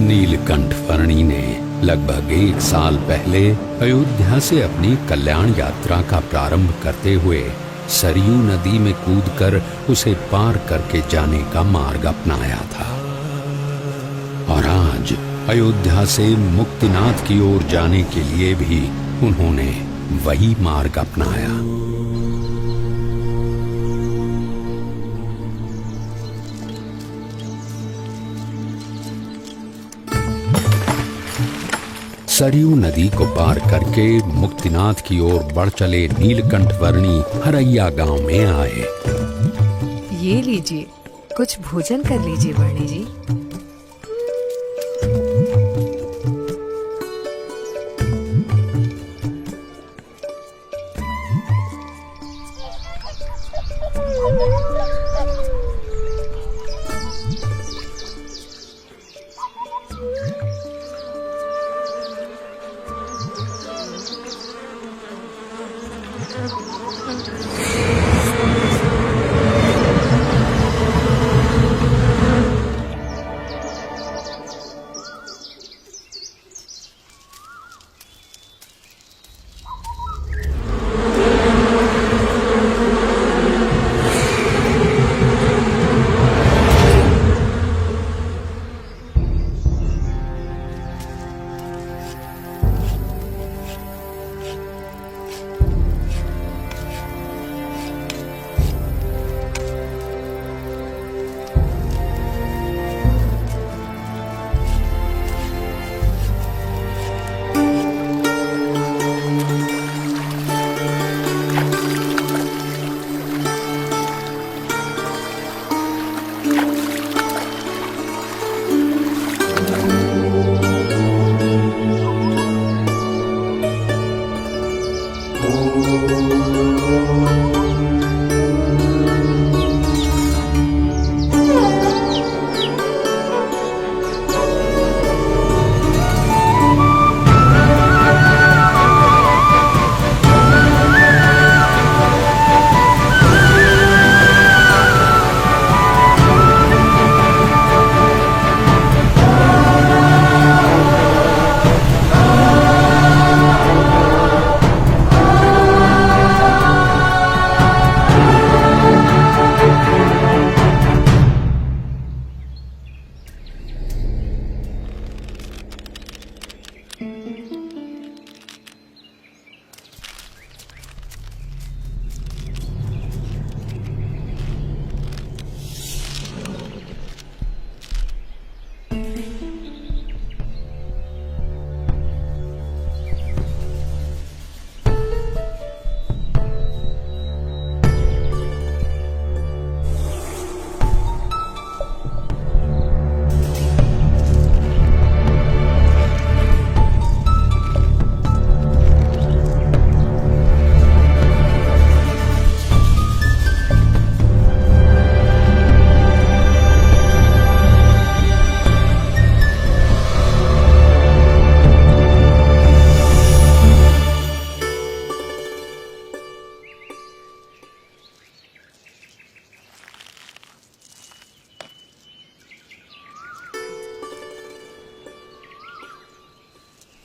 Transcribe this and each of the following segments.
नीलकंठ वर्णी ने लगभग 1 साल पहले अयोध्या से अपनी कल्याण यात्रा का प्रारंभ करते हुए सरयू नदी में कूदकर उसे पार करके जाने का मार्ग अपनाया था और आज अयोध्या से मुक्तिनाथ की ओर जाने के लिए भी उन्होंने वही मार्ग अपनाया। सरयू नदी को पार करके मुक्तिनाथ की ओर बढ़ चले नीलकंठ वर्णी हरैया गांव में आए। ये लीजिए, कुछ भोजन कर लीजिए वर्णी जी।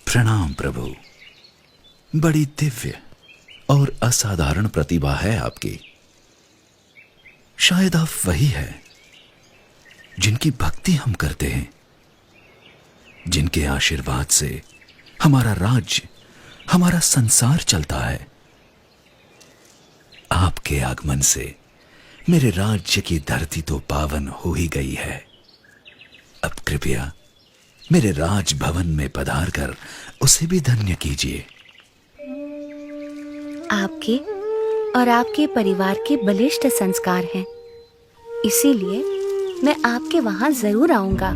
प्रणाम प्रभु। बड़ी दिव्य और असाधारण प्रतिभा है आपकी। शायद आप वही है जिनकी भक्ति हम करते हैं, जिनके आशीर्वाद से हमारा राज्य, हमारा संसार चलता है। आपके आगमन से मेरे राज्य की धरती तो पावन हो ही गई है। अब कृपया मेरे राजभवन में पधार कर उसे भी धन्य कीजिए। आपके और आपके परिवार के बलिष्ठ संस्कार हैं, इसीलिए मैं आपके वहां जरूर आऊंगा।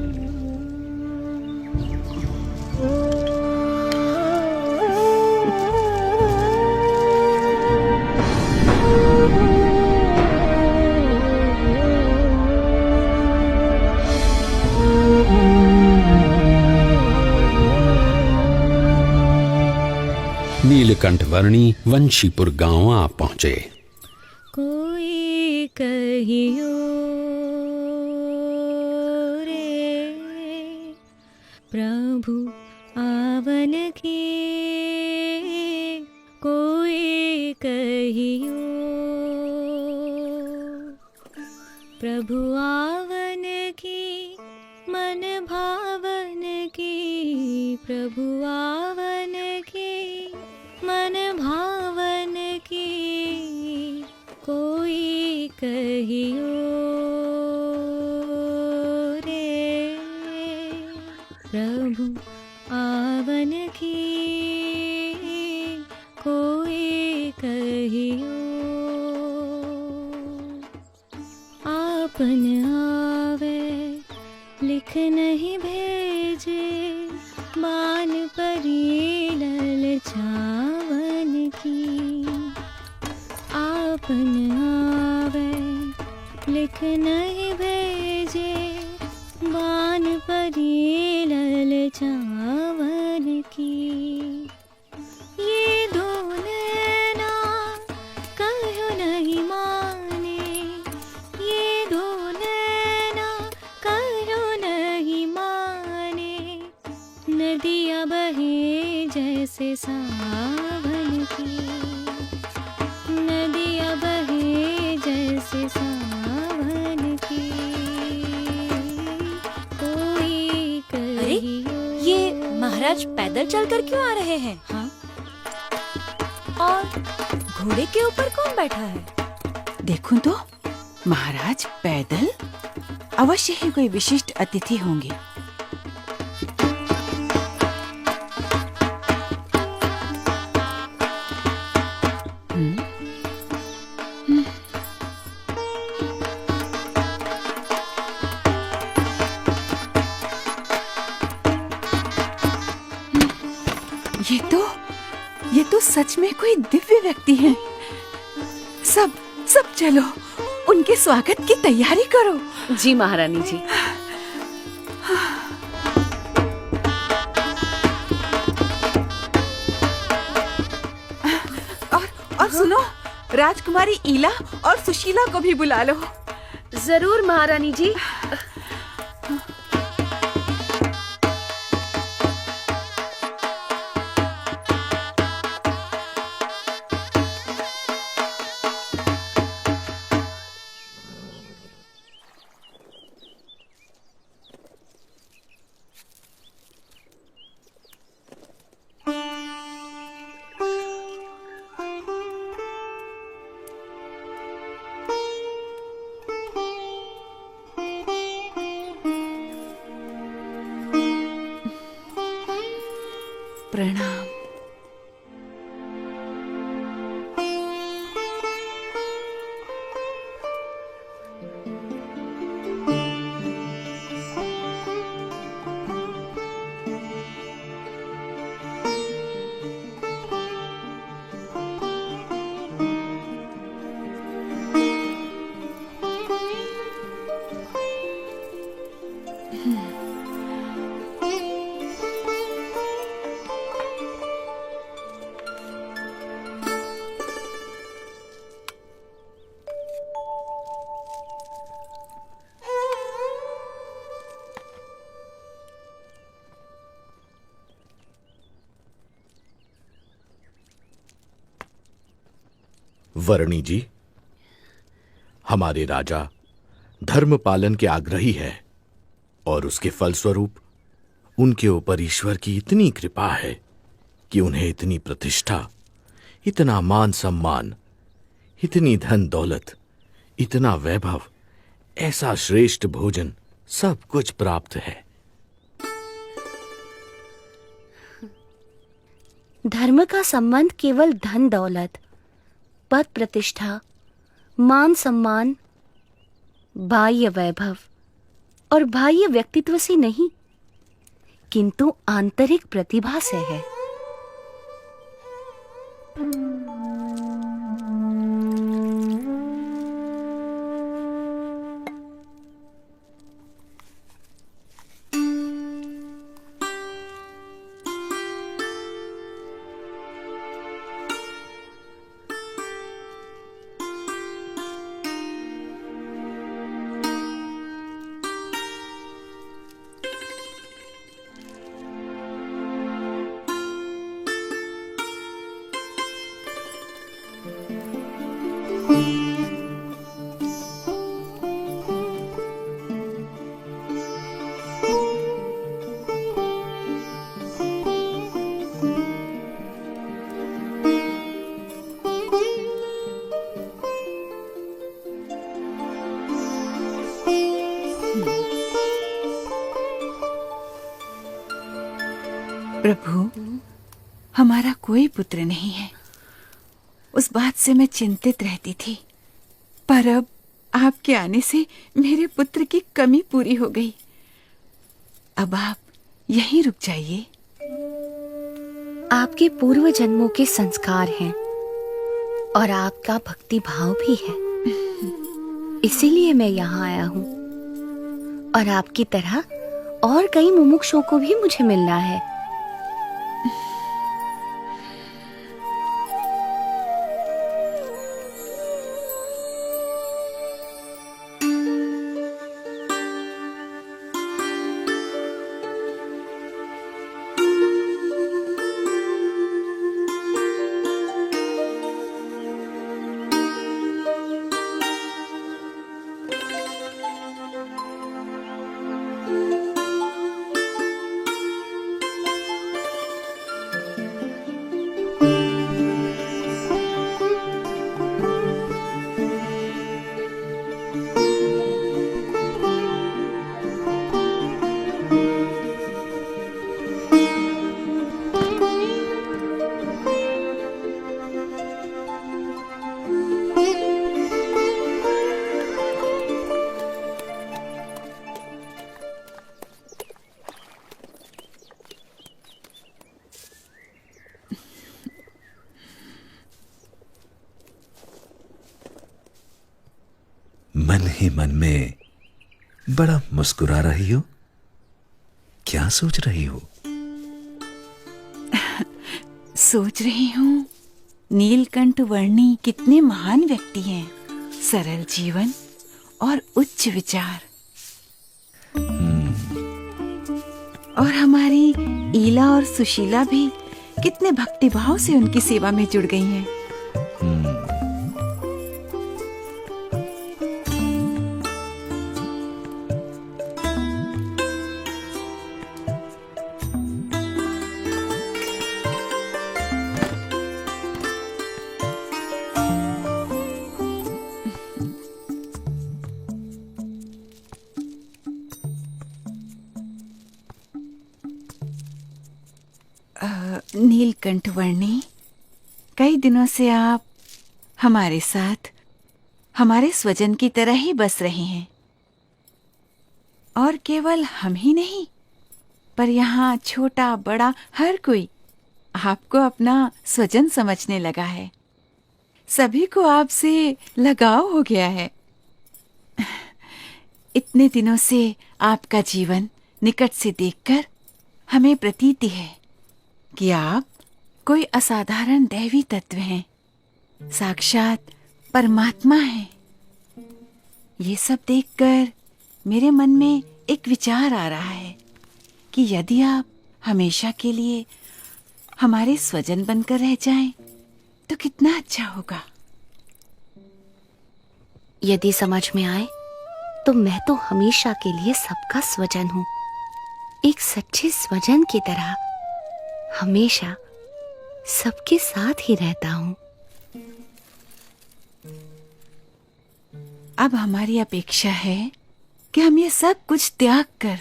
नीलकंठ वर्णी वंशीपुर गांव आ पहुंचे। कोई कहियो रे प्रभु आवन की, कोई कहियो प्रभु आवन की, मन भावन की, प्रभु आवन की, मन भावन की, कोई कहियो रे प्रभु आवन की, कोई कहियो आपन आवे लिख नहीं भेजे, मान परी ललचावन की, आपन आवे लिख नहीं भेजे, बान परी ललचावन की, ये दो नैना कहो नहीं माने, ये दो नैना कहो नहीं माने, नदियाँ बहे जैसे सावन की, नदियाँ बहे जैसे सावन की, कोई कहियो। ये महाराज पैदल चलकर क्यों आ रहे हैं? हाँ, और घोड़े के ऊपर कौन बैठा है? देखूं तो महाराज पैदल, अवश्य ही कोई विशिष्ट अतिथि होंगे। ये तो सच में कोई दिव्य व्यक्ति हैं। सब सब चलो, उनके स्वागत की तैयारी करो। जी महारानी जी। और सुनो, राजकुमारी ईला और सुशीला को भी बुला लो। जरूर महारानी जी। प्रणाम। वरणी जी, हमारे राजा धर्म पालन के आग्रही है और उसके फलस्वरूप उनके ऊपर ईश्वर की इतनी कृपा है कि उन्हें इतनी प्रतिष्ठा, इतना मान सम्मान, इतनी धन दौलत, इतना वैभव, ऐसा श्रेष्ठ भोजन, सब कुछ प्राप्त है। धर्म का संबंध केवल धन दौलत, पद प्रतिष्ठा, मान सम्मान, बाह्य वैभव और बाह्य व्यक्तित्व से नहीं, किंतु आंतरिक प्रतिभा से है। प्रभु, हमारा कोई पुत्र नहीं है। उस बात से मैं चिंतित रहती थी, पर अब आपके आने से मेरे पुत्र की कमी पूरी हो गई। अब आप यहीं रुक जाइए। आपके पूर्व जन्मों के संस्कार हैं और आपका भक्ति भाव भी है, इसीलिए मैं यहाँ आया हूँ। और आपकी तरह और कई मुमुक्षुओं को भी मुझे मिलना है। मन ही मन में बड़ा मुस्कुरा रही हो, क्या सोच रही हो? सोच रही हूँ नीलकंठ वर्णी कितने महान व्यक्ति हैं, सरल जीवन और उच्च विचार। और हमारी ईला और सुशीला भी कितने भक्तिभाव से उनकी सेवा में जुड़ गई हैं। नीलकंठ वर्णी, कई दिनों से आप हमारे साथ हमारे स्वजन की तरह ही बस रहे हैं। और केवल हम ही नहीं, पर यहाँ छोटा बड़ा हर कोई आपको अपना स्वजन समझने लगा है। सभी को आपसे लगाव हो गया है। इतने दिनों से आपका जीवन निकट से देखकर हमें प्रतीति है कि आप कोई असाधारण दैवी तत्व हैं, साक्षात परमात्मा हैं। ये सब देखकर मेरे मन में एक विचार आ रहा है कि यदि आप हमेशा के लिए हमारे स्वजन बनकर रह जाएं, तो कितना अच्छा होगा। यदि समझ में आए तो मैं तो हमेशा के लिए सबका स्वजन हूँ, एक सच्चे स्वजन की तरह हमेशा सबके साथ ही रहता हूँ। अब हमारी अपेक्षा है कि हम ये सब कुछ त्याग कर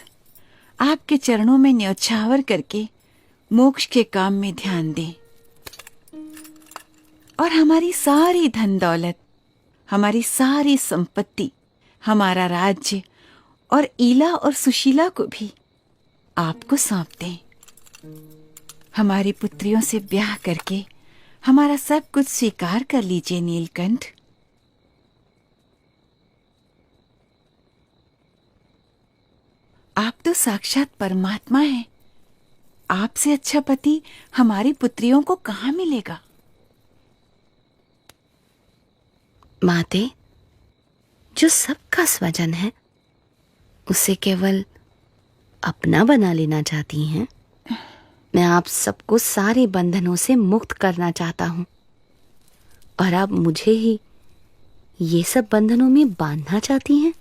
आपके चरणों में न्यौछावर करके मोक्ष के काम में ध्यान दें। और हमारी सारी धन दौलत, हमारी सारी संपत्ति, हमारा राज्य और ईला और सुशीला को भी आपको सौंप दें। हमारी पुत्रियों से ब्याह करके हमारा सब कुछ स्वीकार कर लीजिए नीलकंठ। आप तो साक्षात परमात्मा हैं। आपसे अच्छा पति हमारी पुत्रियों को कहाँ मिलेगा? माते, जो सबका स्वजन है उसे केवल अपना बना लेना चाहती हैं। मैं आप सबको सारे बंधनों से मुक्त करना चाहता हूं, और अब मुझे ही ये सब बंधनों में बांधना चाहती हैं?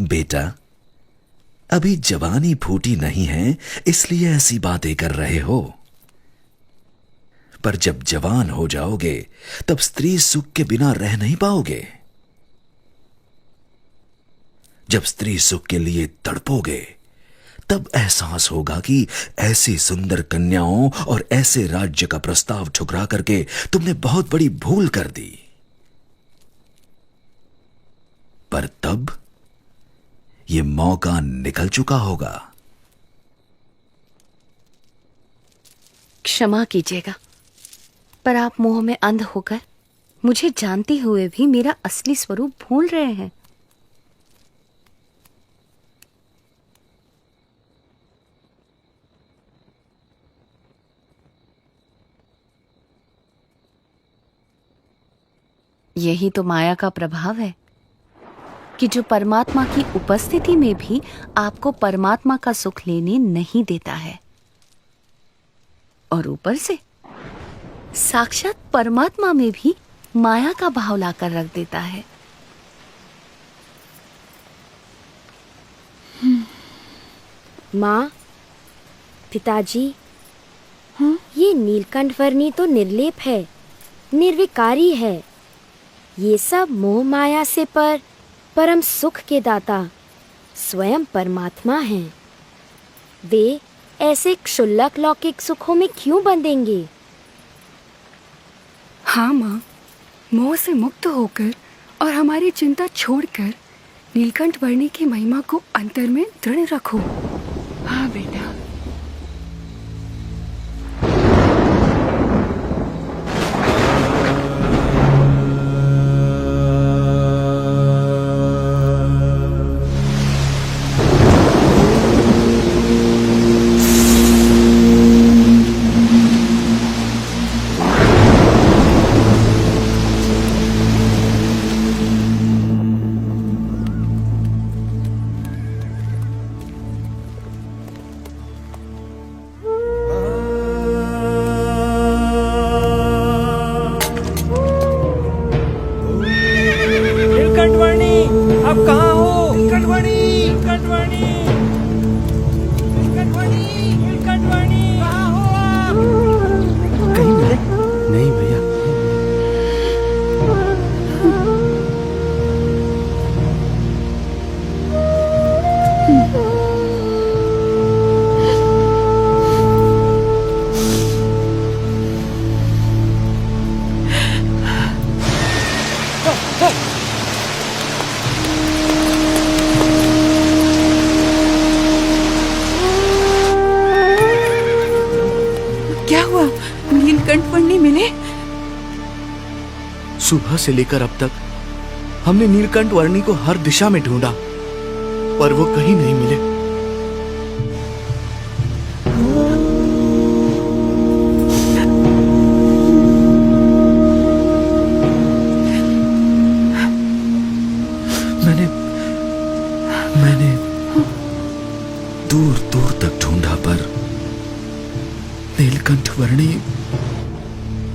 बेटा, अभी जवानी फूटी नहीं है, इसलिए ऐसी बातें कर रहे हो। पर जब जवान हो जाओगे तब स्त्री सुख के बिना रह नहीं पाओगे। जब स्त्री सुख के लिए तड़पोगे तब एहसास होगा कि ऐसी सुंदर कन्याओं और ऐसे राज्य का प्रस्ताव ठुकरा करके तुमने बहुत बड़ी भूल कर दी। पर तब यह मौका निकल चुका होगा। क्षमा कीजिएगा, पर आप मोह में अंध होकर मुझे जानते हुए भी मेरा असली स्वरूप भूल रहे हैं। यही तो माया का प्रभाव है कि जो परमात्मा की उपस्थिति में भी आपको परमात्मा का सुख लेने नहीं देता है, और ऊपर से साक्षात परमात्मा में भी माया का भाव लाकर रख देता है। माँ, पिताजी, ये नीलकंठ वर्णी तो निर्लेप है, निर्विकारी है। ये सब मोह माया से परम सुख के दाता स्वयं परमात्मा हैं। वे ऐसे क्षुल्लक लौकिक सुखों में क्यों बंधेंगे? हाँ माँ, मोह से मुक्त होकर और हमारी चिंता छोड़कर नीलकंठ वर्णी की महिमा को अंतर में दृढ़ रखो। हाँ बेटा। आप कहाँ हो? नीलकंठवर्णी, नीलकंठवर्णी, नीलकंठवर्णी, नीलकंठवर्णी, कहाँ हो आप? कहीं मिले? नहीं भैया। क्या हुआ? नीलकंठ वर्णी मिले? सुबह से लेकर अब तक हमने नीलकंठ वर्णी को हर दिशा में ढूंढा, पर वो कहीं नहीं मिले। मैंने दूर दूर तक ढूंढा, पर नीलकंठ वर्णी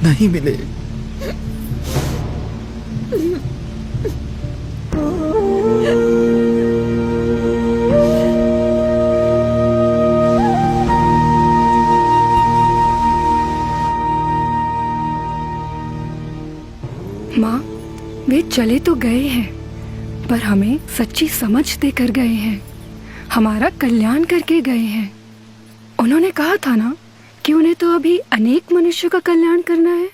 नहीं मिले। माँ, वे चले तो गए हैं, पर हमें सच्ची समझ देकर गए हैं, हमारा कल्याण करके गए हैं। उन्होंने कहा था ना कि उन्हें तो अभी अनेक मनुष्यों का कल्याण करना है।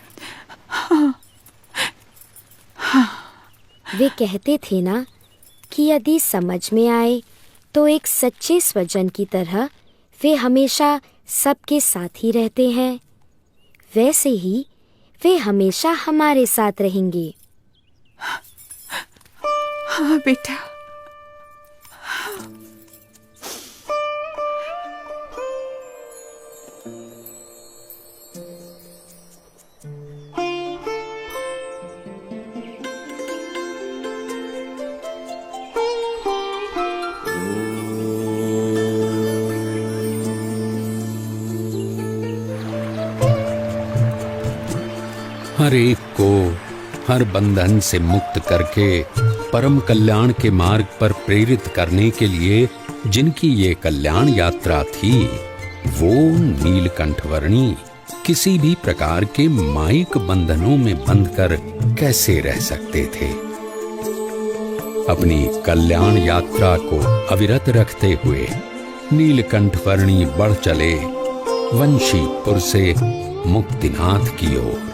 वे कहते थे ना कि यदि समझ में आए तो एक सच्चे स्वजन की तरह वे हमेशा सबके साथ ही रहते हैं। वैसे ही वे हमेशा हमारे साथ रहेंगे। हाँ बेटा। हर एक को हर बंधन से मुक्त करके परम कल्याण के मार्ग पर प्रेरित करने के लिए जिनकी ये कल्याण यात्रा थी, वो नीलकंठवर्णी किसी भी प्रकार के मायिक बंधनों में बंधकर कैसे रह सकते थे। अपनी कल्याण यात्रा को अविरत रखते हुए नीलकंठवर्णी बढ़ चले वंशीपुर से मुक्तिनाथ की ओर।